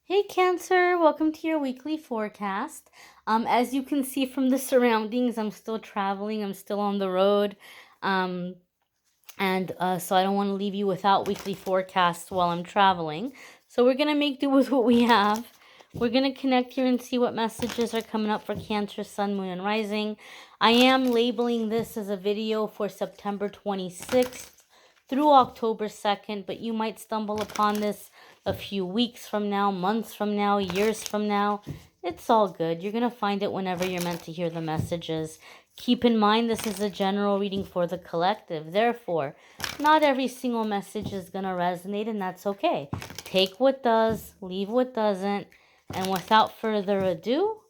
Hey Cancer, welcome to your weekly forecast. As you can see from the surroundings, I'm still traveling, I'm still on the road. Um, and so I don't want to leave you without weekly forecasts while I'm traveling. So we're going to make do with what we have. We're going to connect here and see what messages are coming up for Cancer, Sun, Moon, and Rising. I am labeling this as a video for September 26th through October 2nd, but you might stumble upon this a few weeks from now, months from now, years from now. It's all good. You're going to find it whenever you're meant to hear the messages. Keep in mind this is a general reading for the collective. Therefore, not every single message is going to resonate, and that's okay. Take what does, leave what doesn't. And without further ado,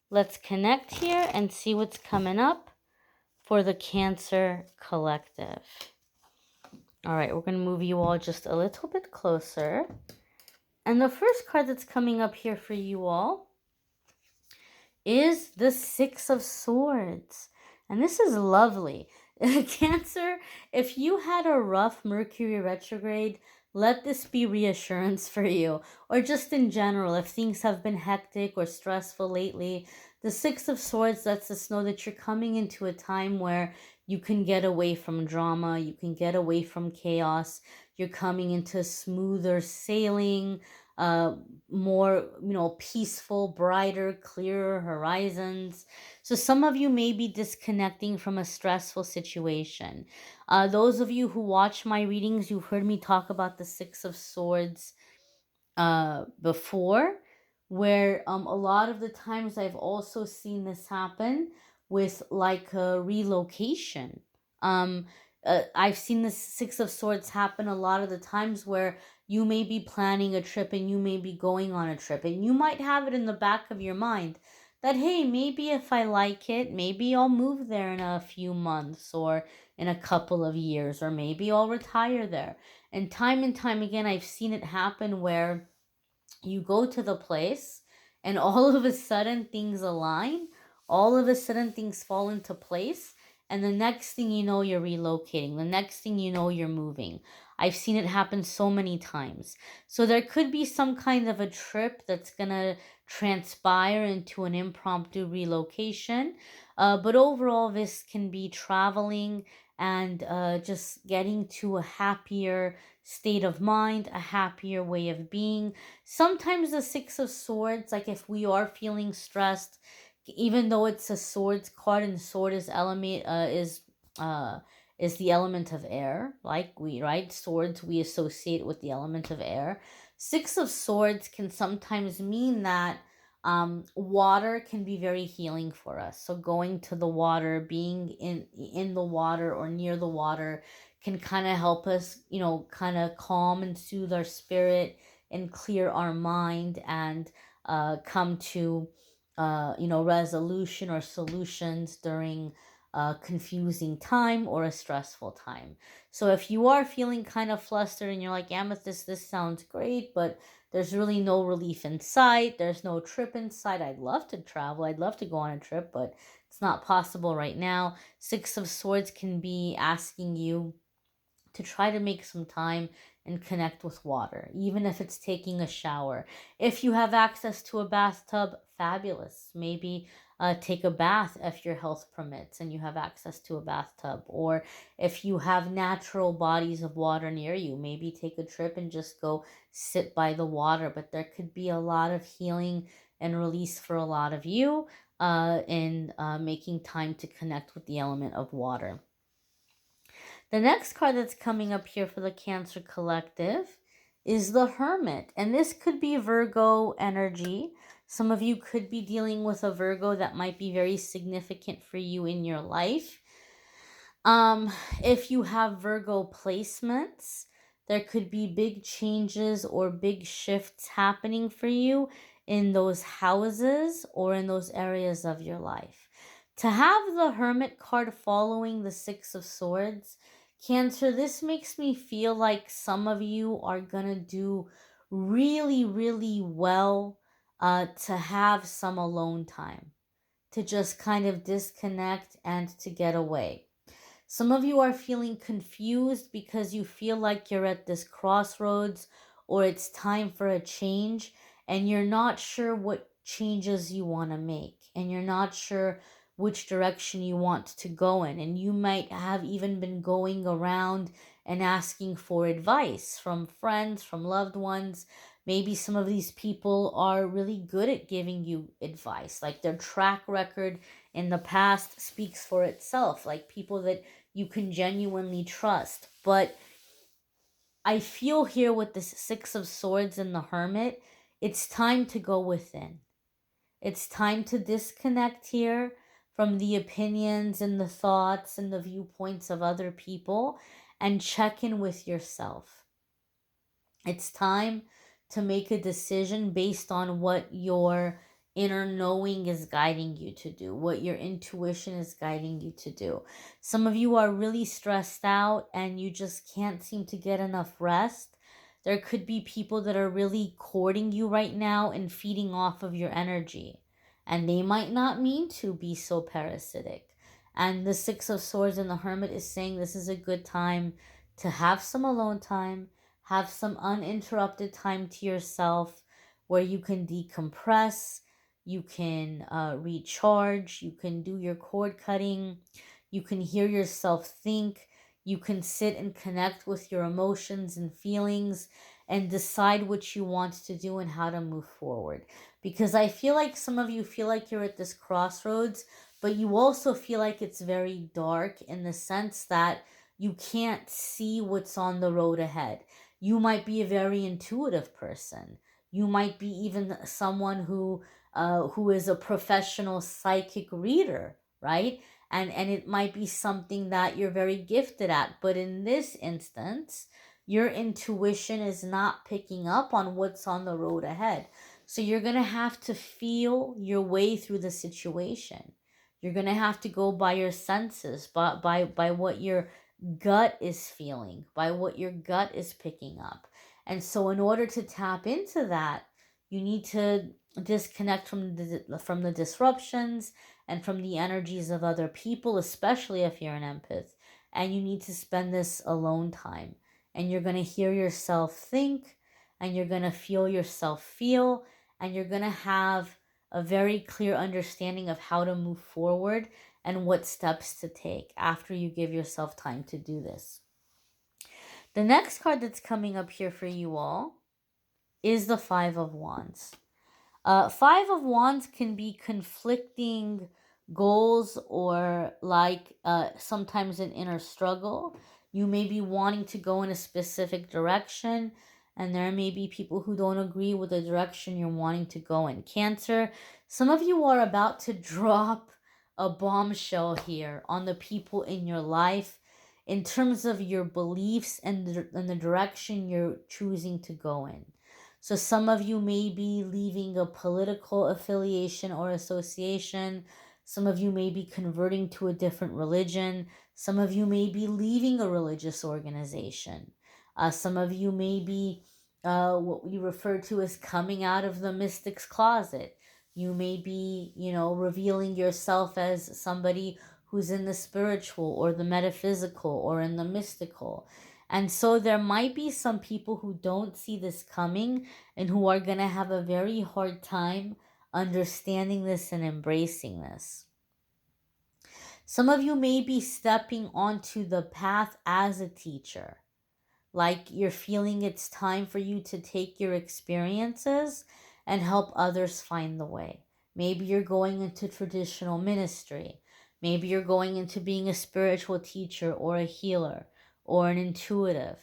let's connect here and see what's coming up for the Cancer collective. All right, we're going to move you all just a little bit closer. And the first card that's coming up here for you all is the Six of Swords. And this is lovely. Cancer, if you had a rough Mercury retrograde, let this be reassurance for you. Or just in general, if things have been hectic or stressful lately, the Six of Swords lets us know that you're coming into a time where you can get away from drama, you can get away from chaos, you're coming into smoother sailing, uh, more, peaceful, brighter, clearer horizons. So some of you may be disconnecting from a stressful situation. Those of you who watch my readings, you've heard me talk about the Six of Swords before, where a lot of the times I've also seen this happen with like a relocation. Um, I've seen the Six of Swords happen a lot of the times where you may be planning a trip and you may be going on a trip, and you might have it in the back of your mind that, hey, maybe if I like it, maybe I'll move there in a few months or in a couple of years, or maybe I'll retire there. And time again, I've seen it happen where you go to the place and all of a sudden things align, all of a sudden things fall into place, and the next thing you know, you're relocating, the next thing you know, you're moving. I've seen it happen so many times. So there could be some kind of a trip that's gonna transpire into an impromptu relocation, but overall this can be traveling and just getting to a happier state of mind, a happier way of being. Sometimes the Six of Swords, like if we are feeling stressed, even though it's a swords card, and sword is element is the element of air, like we, right, swords we associate with the element of air. Six of Swords can sometimes mean that water can be very healing for us. So going to the water, being in the water or near the water, can kind of help us, kind of calm and soothe our spirit and clear our mind, and come to resolution or solutions during a confusing time or a stressful time. So if you are feeling kind of flustered and you're like, Amethyst, this sounds great, but there's really no relief in sight, there's no trip in sight, I'd love to travel, I'd love to go on a trip, but it's not possible right now. Six of Swords can be asking you to try to make some time and connect with water, even if it's taking a shower. If you have access to a bathtub, fabulous. Maybe take a bath if your health permits and you have access to a bathtub. Or if you have natural bodies of water near you, maybe take a trip and just go sit by the water. But there could be a lot of healing and release for a lot of you in making time to connect with the element of water. The next card that's coming up here for the Cancer Collective is the Hermit. And this could be Virgo energy. Some of you could be dealing with a Virgo that might be very significant for you in your life. If you have Virgo placements, there could be big changes or big shifts happening for you in those houses or in those areas of your life. To have the Hermit card following the Six of Swords, Cancer, this makes me feel like some of you are gonna do really, really well to have some alone time, to just kind of disconnect and to get away. Some of you are feeling confused because you feel like you're at this crossroads or it's time for a change, and you're not sure what changes you want to make, and you're not sure which direction you want to go in. And you might have even been going around and asking for advice from friends, from loved ones. Maybe some of these people are really good at giving you advice, like their track record in the past speaks for itself, like people that you can genuinely trust. But I feel here with this Six of Swords and the Hermit, it's time to go within. It's time to disconnect here from the opinions and the thoughts and the viewpoints of other people and check in with yourself. It's time to make a decision based on what your inner knowing is guiding you to do, what your intuition is guiding you to do. Some of you are really stressed out and you just can't seem to get enough rest. There could be people that are really courting you right now and feeding off of your energy. And they might not mean to be so parasitic. And the Six of Swords and the Hermit is saying this is a good time to have some alone time, have some uninterrupted time to yourself where you can decompress, you can recharge, you can do your cord cutting, you can hear yourself think, you can sit and connect with your emotions and feelings and decide what you want to do and how to move forward. Because I feel like some of you feel like you're at this crossroads, but you also feel like it's very dark in the sense that you can't see what's on the road ahead. You might be a very intuitive person. You might be even someone who is a professional psychic reader, right? And it might be something that you're very gifted at. But in this instance, your intuition is not picking up on what's on the road ahead. So you're going to have to feel your way through the situation. You're going to have to go by your senses, by what your gut is feeling, by what your gut is picking up. And so in order to tap into that, you need to disconnect from the disruptions and from the energies of other people, especially if you're an empath. And you need to spend this alone time. And you're going to hear yourself think, and you're going to feel yourself feel, and you're going to have a very clear understanding of how to move forward and what steps to take after you give yourself time to do this. The next card that's coming up here for you all is the Five of Wands. Five of Wands can be conflicting goals or like sometimes an inner struggle. You may be wanting to go in a specific direction, and there may be people who don't agree with the direction you're wanting to go in. Cancer, some of you are about to drop a bombshell here on the people in your life in terms of your beliefs and the direction you're choosing to go in. So some of you may be leaving a political affiliation or association. Some of you may be converting to a different religion. Some of you may be leaving a religious organization. Some of you may be what we refer to as coming out of the mystic's closet. You may be, revealing yourself as somebody who's in the spiritual or the metaphysical or in the mystical. And so there might be some people who don't see this coming and who are going to have a very hard time understanding this and embracing this. Some of you may be stepping onto the path as a teacher. Like you're feeling it's time for you to take your experiences and help others find the way. Maybe you're going into traditional ministry. Maybe you're going into being a spiritual teacher or a healer or an intuitive.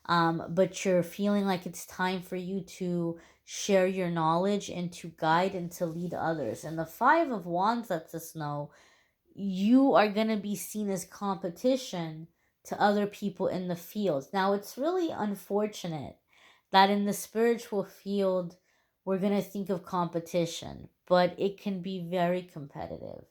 But you're feeling like it's time for you to share your knowledge and to guide and to lead others. And the Five of Wands lets us know you are going to be seen as competition to other people in the field. Now, it's really unfortunate that in the spiritual field, we're going to think of competition, but it can be very competitive.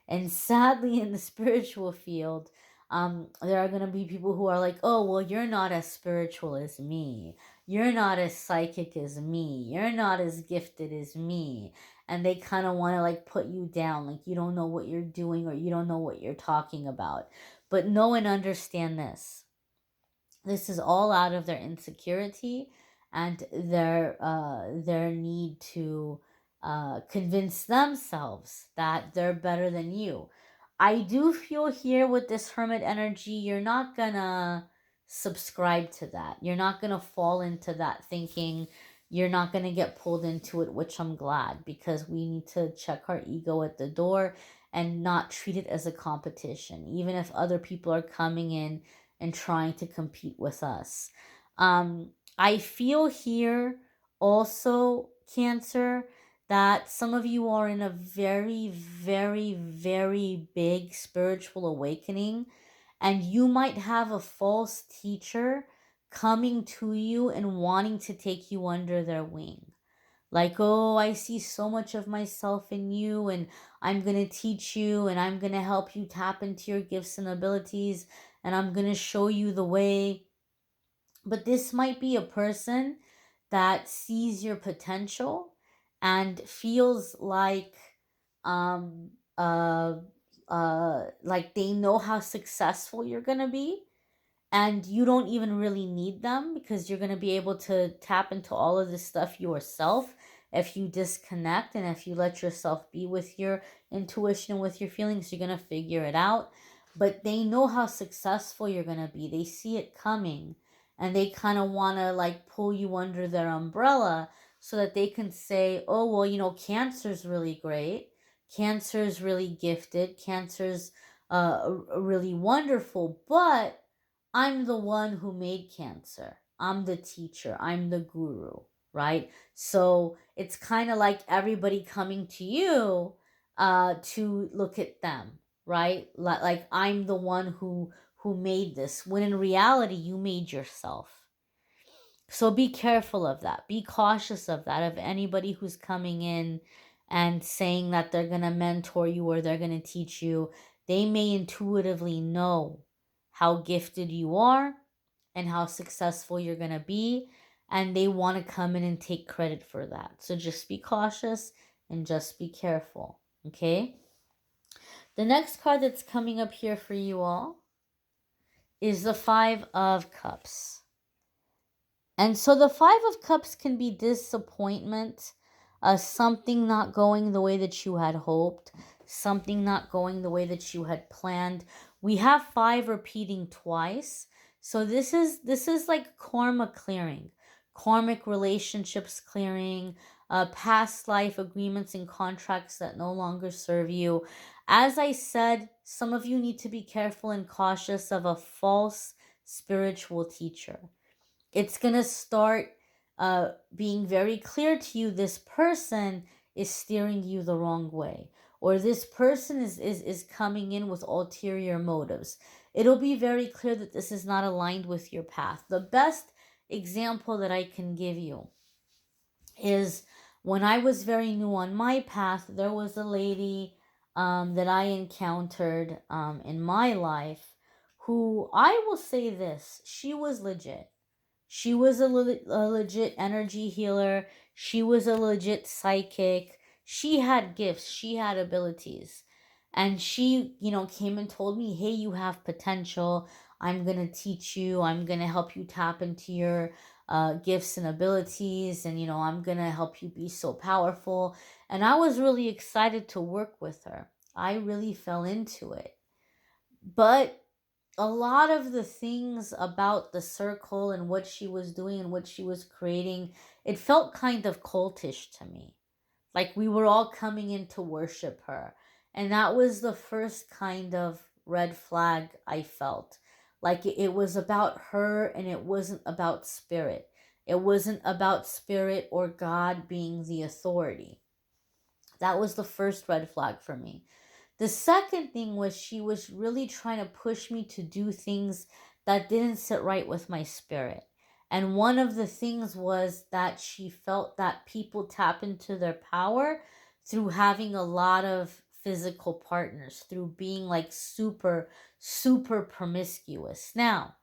And sadly, in the spiritual field, there are going to be people who are like, oh, well, you're not as spiritual as me. You're not as psychic as me. You're not as gifted as me. And they kind of want to like put you down, like you don't know what you're doing or you don't know what you're talking about. But know and understand this. This is all out of their insecurity and their need to convince themselves that they're better than you. I do feel here with this hermit energy, you're not gonna subscribe to that. You're not gonna fall into that thinking. You're not gonna get pulled into it, which I'm glad, because we need to check our ego at the door and not treat it as a competition, even if other people are coming in and trying to compete with us. I feel here also, Cancer, that some of you are in a very, very, very big spiritual awakening, and you might have a false teacher coming to you and wanting to take you under their wing. Like, oh, I see so much of myself in you, and I'm going to teach you, and I'm going to help you tap into your gifts and abilities, and I'm going to show you the way. But this might be a person that sees your potential and feels um uh like they know how successful you're going to be, and you don't even really need them because you're going to be able to tap into all of this stuff yourself if you disconnect and if you let yourself be with your intuition and with your feelings. You're going to figure it out, but they know how successful you're going to be. They see it coming, and they kind of want to like pull you under their umbrella so that they can say, oh, well, Cancer's really great, Cancer's really gifted, Cancer's really wonderful, but I'm the one who made Cancer. I'm the teacher. I'm the guru, right? So it's kind of like everybody coming to you to look at them, right? Like I'm the one who made this, when in reality you made yourself. So be careful of that. Be cautious of that. Of anybody who's coming in and saying that they're going to mentor you or they're going to teach you, they may intuitively know how gifted you are and how successful you're going to be, and they want to come in and take credit for that. So just be cautious and just be careful, okay? The next card that's coming up here for you all is the Five of Cups. And so the Five of Cups can be disappointment, something not going the way that you had hoped, something not going the way that you had planned. We have five repeating twice. So this is like karma clearing, karmic relationships clearing, past life agreements and contracts that no longer serve you. As I said, some of you need to be careful and cautious of a false spiritual teacher. It's going to start being very clear to you this person is steering you the wrong way, or this person is coming in with ulterior motives. It'll be very clear that this is not aligned with your path. The best example that I can give you is when I was very new on my path, there was a lady that I encountered in my life who, I will say this, she was legit. She was a legit energy healer. She was a legit psychic. She had gifts. She had abilities. And she, came and told me, hey, you have potential. I'm going to teach you. I'm going to help you tap into your gifts and abilities. And, I'm going to help you be so powerful. And I was really excited to work with her. I really fell into it. But a lot of the things about the circle and what she was doing and what she was creating, it felt kind of cultish to me. Like we were all coming in to worship her. And that was the first kind of red flag I felt. Like it was about her and it wasn't about spirit. It wasn't about spirit or God being the authority. That was the first red flag for me. The second thing was she was really trying to push me to do things that didn't sit right with my spirit. And one of the things was that she felt that people tap into their power through having a lot of physical partners, through being like super, super promiscuous. Now,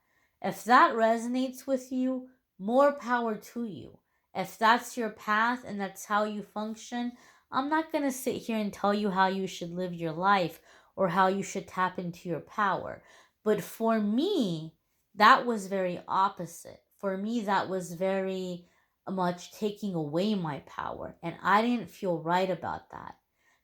if that resonates with you, more power to you. If that's your path and that's how you function, I'm not going to sit here and tell you how you should live your life or how you should tap into your power. But for me, that was very opposite. For me, that was very much taking away my power. And I didn't feel right about that.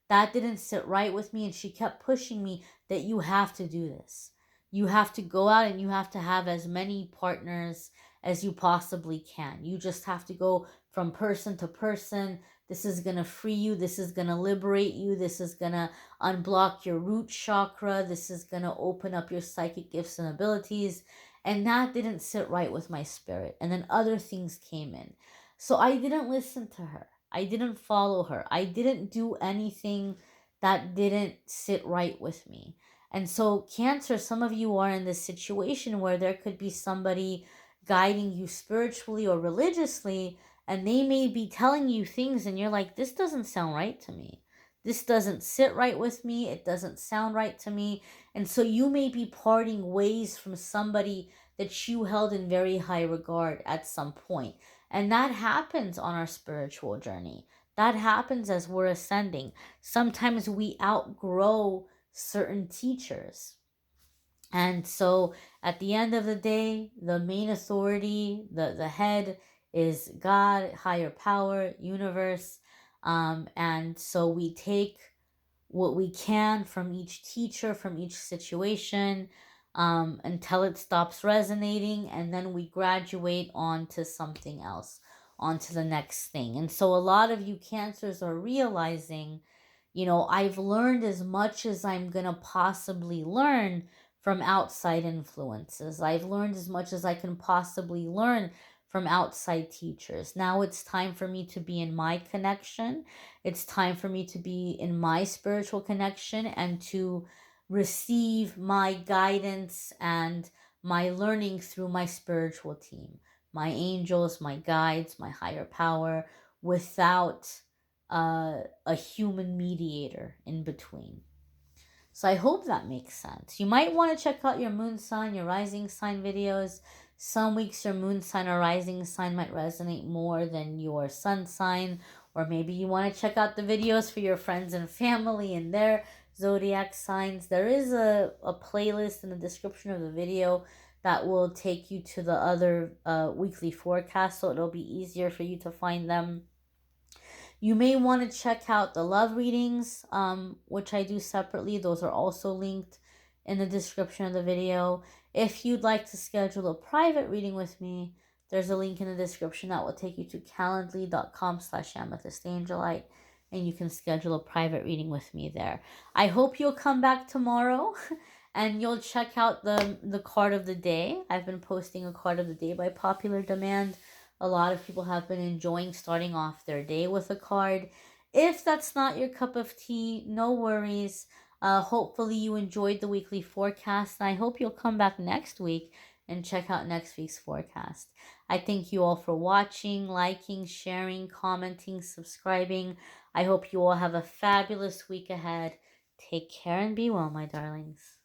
That didn't sit right with me. And she kept pushing me that you have to do this. You have to go out and you have to have as many partners as you possibly can. You just have to go from person to person. This is going to free you. This is going to liberate you. This is going to unblock your root chakra. This is going to open up your psychic gifts and abilities. And that didn't sit right with my spirit. And then other things came in. So I didn't listen to her. I didn't follow her. I didn't do anything that didn't sit right with me. And so, Cancer, some of you are in this situation where there could be somebody guiding you spiritually or religiously, and they may be telling you things, and you're like, this doesn't sound right to me. This doesn't sit right with me. It doesn't sound right to me. And so, you may be parting ways from somebody that you held in very high regard at some point. And that happens on our spiritual journey. That happens as we're ascending. Sometimes we outgrow certain teachers. And so at the end of the day, the main authority, the head is God, higher power, universe. And so we take what we can from each teacher, from each situation, until it stops resonating, and then we graduate on to something else, on to the next thing. And so a lot of you Cancers are realizing, I've learned as much as I'm going to possibly learn from outside influences. I've learned as much as I can possibly learn from outside teachers. Now it's time for me to be in my connection. It's time for me to be in my spiritual connection and to receive my guidance and my learning through my spiritual team, my angels, my guides, my higher power, without a human mediator in between. So I hope that makes sense. You might want to check out your moon sign, your rising sign videos. Some weeks your moon sign or rising sign might resonate more than your sun sign. Or maybe you want to check out the videos for your friends and family and their zodiac signs. There is a playlist in the description of the video that will take you to the other weekly forecast, so it'll be easier for you to find them. You may want to check out the love readings, which I do separately. Those are also linked in the description of the video. If you'd like to schedule a private reading with me, there's a link in the description that will take you to calendly.com/amethystangelite, and you can schedule a private reading with me there. I hope you'll come back tomorrow and you'll check out the card of the day. I've been posting a card of the day by popular demand. A lot of people have been enjoying starting off their day with a card. If that's not your cup of tea, no worries. Hopefully you enjoyed the weekly forecast, and I hope you'll come back next week and check out next week's forecast. I thank you all for watching, liking, sharing, commenting, subscribing. I hope you all have a fabulous week ahead. Take care and be well, my darlings.